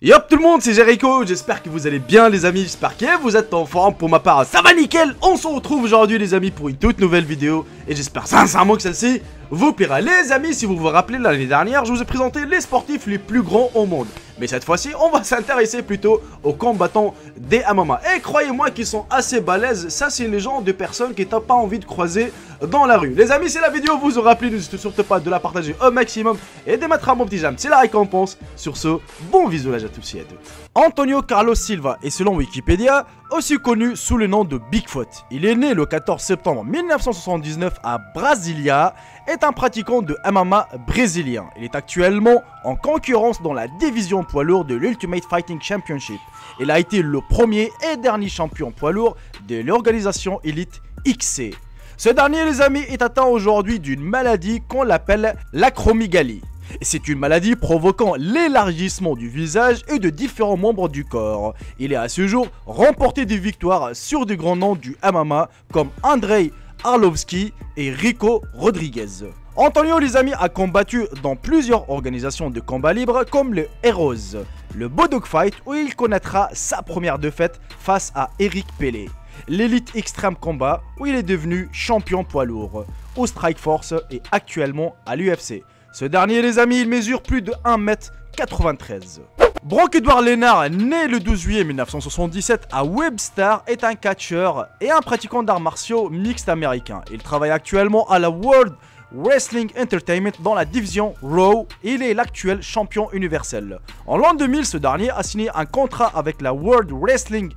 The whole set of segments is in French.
Yop tout le monde, c'est Jericho, j'espère que vous allez bien les amis, j'espère que vous êtes en forme. Pour ma part, ça va nickel. On se retrouve aujourd'hui les amis pour une toute nouvelle vidéo et j'espère sincèrement que celle-ci vous plaira. Les amis, si vous vous rappelez, l'année dernière, je vous ai présenté les sportifs les plus grands au monde. Mais cette fois-ci, on va s'intéresser plutôt aux combattants des MMA. Et croyez-moi qu'ils sont assez balèzes, ça c'est les gens de personnes que t'as pas envie de croiser dans la rue. Les amis, si la vidéo vous aura plu, n'hésitez surtout pas de la partager au maximum et de mettre un bon petit j'aime, c'est la récompense. Sur ce, bon visionnage à tous et à toutes. Antonio Carlos Silva est selon Wikipédia aussi connu sous le nom de Bigfoot. Il est né le 14 septembre 1979 à Brasilia, est un pratiquant de MMA brésilien. Il est actuellement en concurrence dans la division poids lourd de l'Ultimate Fighting Championship. Il a été le premier et dernier champion poids lourd de l'organisation Elite XC. Ce dernier, les amis, est atteint aujourd'hui d'une maladie qu'on l'appelle l'acromégalie. C'est une maladie provoquant l'élargissement du visage et de différents membres du corps. Il a à ce jour remporté des victoires sur des grands noms du MMA comme Andrei Arlovski et Rico Rodriguez. Antonio, les amis, a combattu dans plusieurs organisations de combat libre comme le Heroes, le Bodog Fight où il connaîtra sa première défaite face à Eric Pelé, l'Elite Extreme Combat où il est devenu champion poids lourd, au Strike Force et actuellement à l'UFC. Ce dernier, les amis, il mesure plus de 1m93. Brock Edward Lennart, né le 12 juillet 1977 à Webster, est un catcheur et un pratiquant d'arts martiaux mixtes américains. Il travaille actuellement à la World Wrestling Entertainment dans la division Raw et il est l'actuel champion universel. En l'an 2000, ce dernier a signé un contrat avec la World Wrestling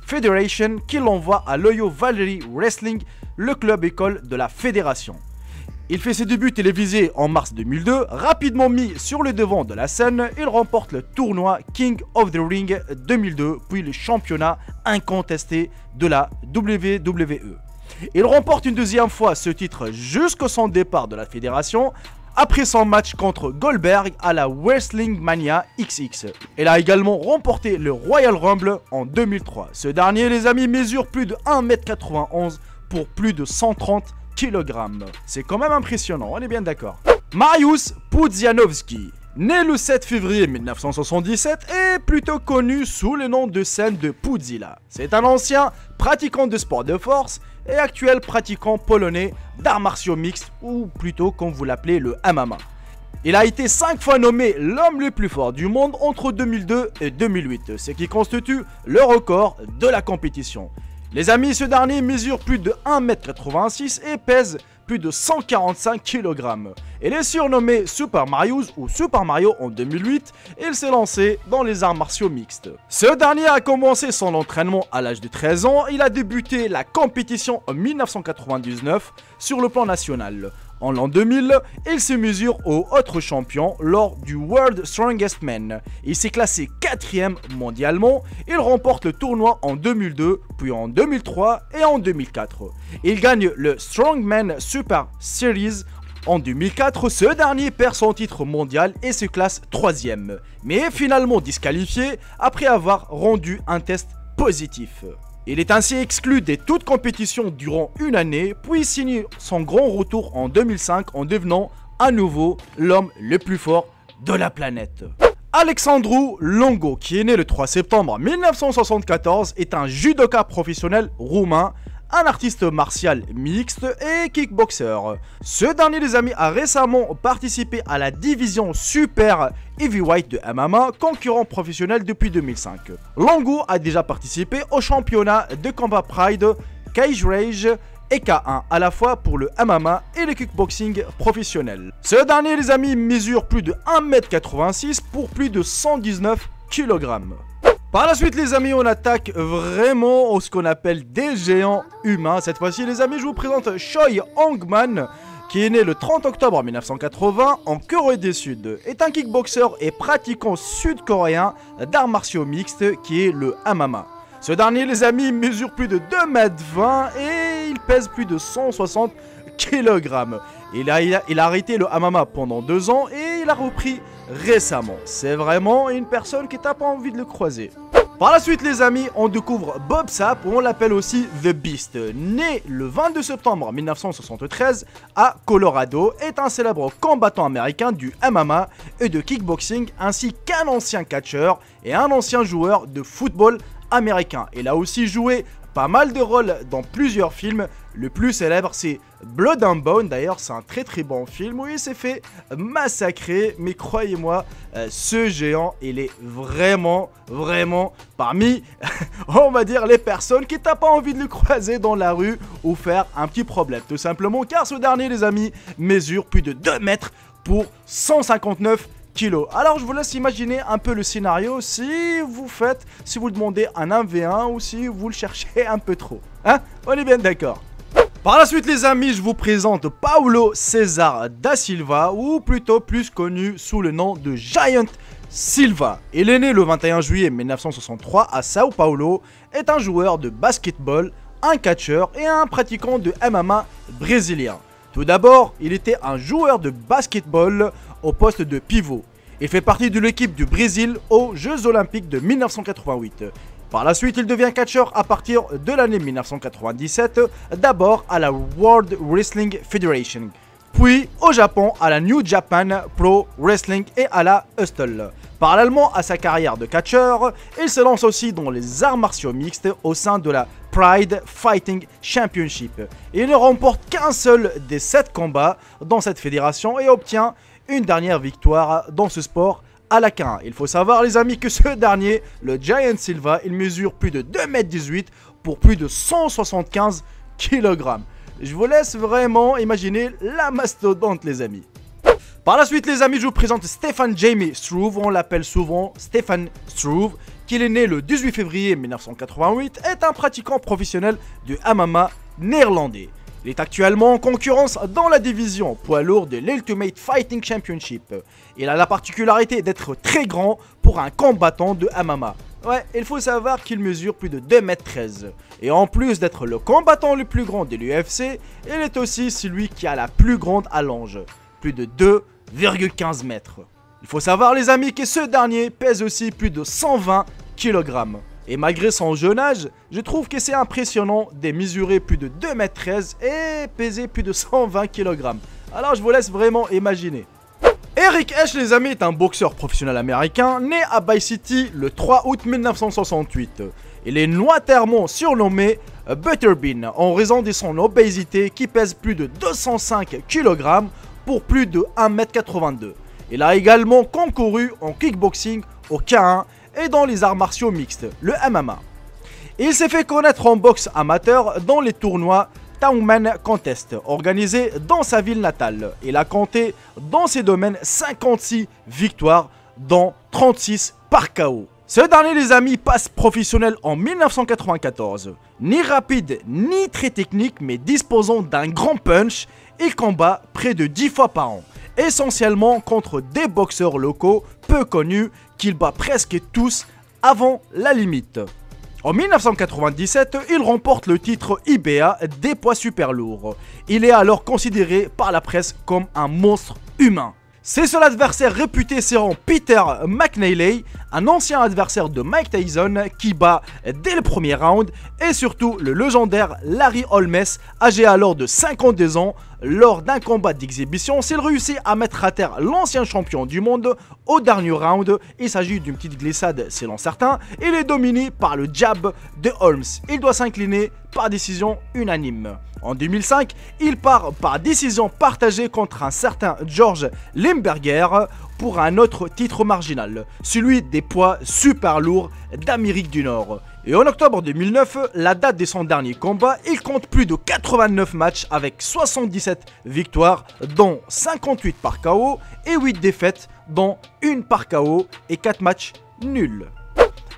Federation qui l'envoie à l'Ohio Valley Wrestling, le club école de la fédération. Il fait ses débuts télévisés en mars 2002, rapidement mis sur le devant de la scène, il remporte le tournoi King of the Ring 2002, puis le championnat incontesté de la WWE. Il remporte une deuxième fois ce titre jusqu'à son départ de la fédération, après son match contre Goldberg à la Wrestling Mania XX. Il a également remporté le Royal Rumble en 2003. Ce dernier, les amis, mesure plus de 1m91 pour plus de 130 kg. C'est quand même impressionnant, on est bien d'accord. Mariusz Pudzianowski, né le 7 février 1977, est plutôt connu sous le nom de scène de Pudzilla. C'est un ancien pratiquant de sport de force et actuel pratiquant polonais d'arts martiaux mixtes, ou plutôt comme vous l'appelez le MMA. Il a été 5 fois nommé l'homme le plus fort du monde entre 2002 et 2008, ce qui constitue le record de la compétition. Les amis, ce dernier mesure plus de 1m86 et pèse plus de 145 kg. Il est surnommé Super Mariusz ou Super Mario en 2008 et il s'est lancé dans les arts martiaux mixtes. Ce dernier a commencé son entraînement à l'âge de 13 ans, il a débuté la compétition en 1999 sur le plan national. En l'an 2000, il se mesure au autre champion lors du World Strongest Man. Il s'est classé 4e mondialement. Il remporte le tournoi en 2002, puis en 2003 et en 2004. Il gagne le Strongman Super Series. En 2004, ce dernier perd son titre mondial et se classe 3e, mais est finalement disqualifié après avoir rendu un test positif. Il est ainsi exclu de toute compétition durant une année, puis signe son grand retour en 2005 en devenant à nouveau l'homme le plus fort de la planète. Alexandru Longo, qui est né le 3 septembre 1974, est un judoka professionnel roumain, un artiste martial mixte et kickboxer. Ce dernier, les amis, a récemment participé à la division Super Heavyweight de MMA, concurrent professionnel depuis 2005. Longo a déjà participé au championnat de combat Pride, Cage Rage et K1, à la fois pour le MMA et le kickboxing professionnel. Ce dernier, les amis, mesure plus de 1m86 pour plus de 119 kg. Par la suite, les amis, on attaque vraiment ce qu'on appelle des géants humains. Cette fois-ci, les amis, je vous présente Choi Hongman, qui est né le 30 octobre 1980 en Corée du Sud. Est un kickboxer et pratiquant sud-coréen d'arts martiaux mixtes qui est le MMA. Ce dernier, les amis, mesure plus de 2m20 et il pèse plus de 160 kg. Il a arrêté le MMA pendant 2 ans et il a repris récemment. C'est vraiment une personne qui n'a pas envie de le croiser. Par la suite les amis, on découvre Bob Sapp, ou on l'appelle aussi The Beast. Né le 22 septembre 1973 à Colorado, est un célèbre combattant américain du MMA et de kickboxing, ainsi qu'un ancien catcheur et un ancien joueur de football américain. Il a aussi joué pas mal de rôles dans plusieurs films. Le plus célèbre c'est Blood and Bone, d'ailleurs c'est un très bon film où il s'est fait massacrer, mais croyez-moi, ce géant il est vraiment parmi, on va dire, les personnes qui t'as pas envie de le croiser dans la rue ou faire un petit problème, tout simplement car ce dernier les amis mesure plus de 2 mètres pour 159 kilos. Alors je vous laisse imaginer un peu le scénario si vous demandez un 1v1 ou si vous le cherchez un peu trop. Hein? On est bien d'accord. Par la suite les amis, je vous présente Paulo César da Silva, ou plutôt plus connu sous le nom de Giant Silva. Il est né le 21 juillet 1963 à Sao Paulo, est un joueur de basketball, un catcheur et un pratiquant de MMA brésilien. Tout d'abord, il était un joueur de basketball au poste de pivot. Il fait partie de l'équipe du Brésil aux Jeux Olympiques de 1988. Par la suite, il devient catcheur à partir de l'année 1997, d'abord à la World Wrestling Federation, puis au Japon à la New Japan Pro Wrestling et à la Hustle. Parallèlement à sa carrière de catcheur, il se lance aussi dans les arts martiaux mixtes au sein de la Pride Fighting Championship. Il ne remporte qu'un seul des 7 combats dans cette fédération et obtient une dernière victoire dans ce sport à la K1. Il faut savoir les amis que ce dernier, le Giant Silva, il mesure plus de 2,18 m pour plus de 175 kg. Je vous laisse vraiment imaginer la mastodonte les amis. Par la suite les amis, je vous présente Stefan Jamie Struve, on l'appelle souvent Stefan Struve, qui est né le 18 février 1988, est un pratiquant professionnel du MMA néerlandais. Il est actuellement en concurrence dans la division poids lourd de l'Ultimate Fighting Championship. Il a la particularité d'être très grand pour un combattant de MMA. Ouais, il faut savoir qu'il mesure plus de 2,13 m. Et en plus d'être le combattant le plus grand de l'UFC, il est aussi celui qui a la plus grande allonge, plus de 2,15 m. Il faut savoir les amis que ce dernier pèse aussi plus de 120 kg. Et malgré son jeune âge, je trouve que c'est impressionnant de mesurer plus de 2,13 m et peser plus de 120 kg. Alors je vous laisse vraiment imaginer. Eric Esch les amis est un boxeur professionnel américain né à Bay City le 3 août 1968. Il est notoirement surnommé Butterbean en raison de son obésité qui pèse plus de 205 kg pour plus de 1,82 m. Il a également concouru en kickboxing au K1 et dans les arts martiaux mixtes, le MMA. Il s'est fait connaître en boxe amateur dans les tournois Towman Contest, organisés dans sa ville natale. Il a compté dans ces domaines 56 victoires, dont 36 par KO. Ce dernier les amis passe professionnel en 1994. Ni rapide, ni très technique, mais disposant d'un grand punch, il combat près de 10 fois par an. Essentiellement contre des boxeurs locaux peu connus qu'il bat presque tous avant la limite. En 1997, il remporte le titre IBA des poids super lourds. Il est alors considéré par la presse comme un monstre humain. Ses seuls adversaires réputés seront Peter McNeely, un ancien adversaire de Mike Tyson qui bat dès le premier round, et surtout le légendaire Larry Holmes, âgé alors de 52 ans, lors d'un combat d'exhibition, s'il réussit à mettre à terre l'ancien champion du monde au dernier round. Il s'agit d'une petite glissade selon certains, il est dominé par le jab de Holmes. Il doit s'incliner par décision unanime. En 2005, il part par décision partagée contre un certain George Limberger pour un autre titre marginal, celui des poids super lourds d'Amérique du Nord. Et en octobre 2009, la date de son dernier combat, il compte plus de 89 matchs avec 77 victoires, dont 58 par KO et 8 défaites, dont 1 par KO et 4 matchs nuls.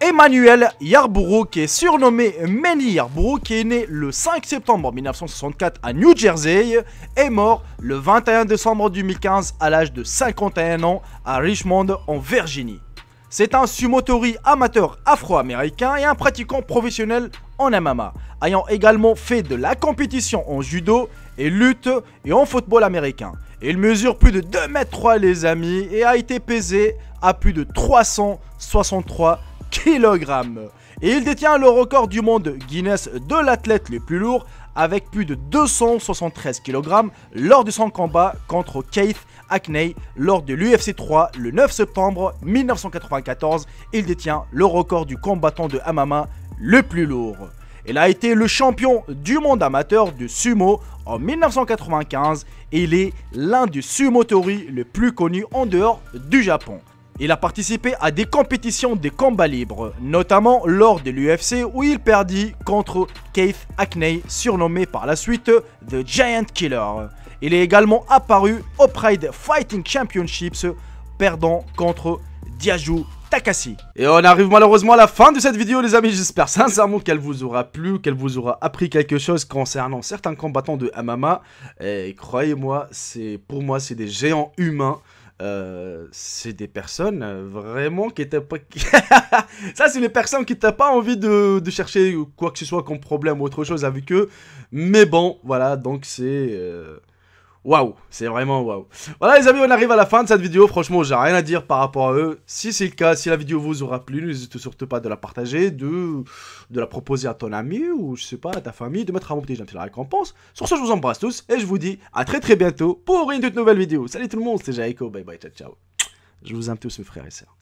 Emmanuel Yarborough, qui est surnommé Manny Yarborough, qui est né le 5 septembre 1964 à New Jersey, est mort le 21 décembre 2015 à l'âge de 51 ans à Richmond en Virginie. C'est un sumotori amateur afro-américain et un pratiquant professionnel en MMA, ayant également fait de la compétition en judo et lutte et en football américain. Il mesure plus de 2,3 m les amis et a été pesé à plus de 363 kg. Et il détient le record du monde Guinness de l'athlète le plus lourd avec plus de 273 kg lors de son combat contre Keith Hackney lors de l'UFC 3 le 9 septembre 1994. Il détient le record du combattant de MMA le plus lourd. Il a été le champion du monde amateur de sumo en 1995 et il est l'un des sumotori le plus connus en dehors du Japon. Il a participé à des compétitions de combat libre, notamment lors de l'UFC où il perdit contre Keith Hackney, surnommé par la suite The Giant Killer. Il est également apparu au Pride Fighting Championships, perdant contre Diaju Takasi. Et on arrive malheureusement à la fin de cette vidéo les amis, j'espère sincèrement qu'elle vous aura plu, qu'elle vous aura appris quelque chose concernant certains combattants de MMA. Et croyez-moi, pour moi c'est des géants humains. C'est des personnes vraiment qui étaient pas... Ça c'est les personnes qui n'ont pas envie de chercher quoi que ce soit comme problème ou autre chose avec eux. Mais bon, voilà, donc c'est... Waouh, c'est vraiment waouh. Voilà les amis, on arrive à la fin de cette vidéo. Franchement, j'ai rien à dire par rapport à eux. Si c'est le cas, si la vidéo vous aura plu, n'hésitez surtout pas de la partager, de la proposer à ton ami ou je sais pas, à ta famille, de mettre un bon petit j'aime la récompense. Sur ce, je vous embrasse tous et je vous dis à très bientôt pour une toute nouvelle vidéo. Salut tout le monde, c'était Jaiko, bye bye, ciao ciao. Je vous aime tous mes frères et sœurs.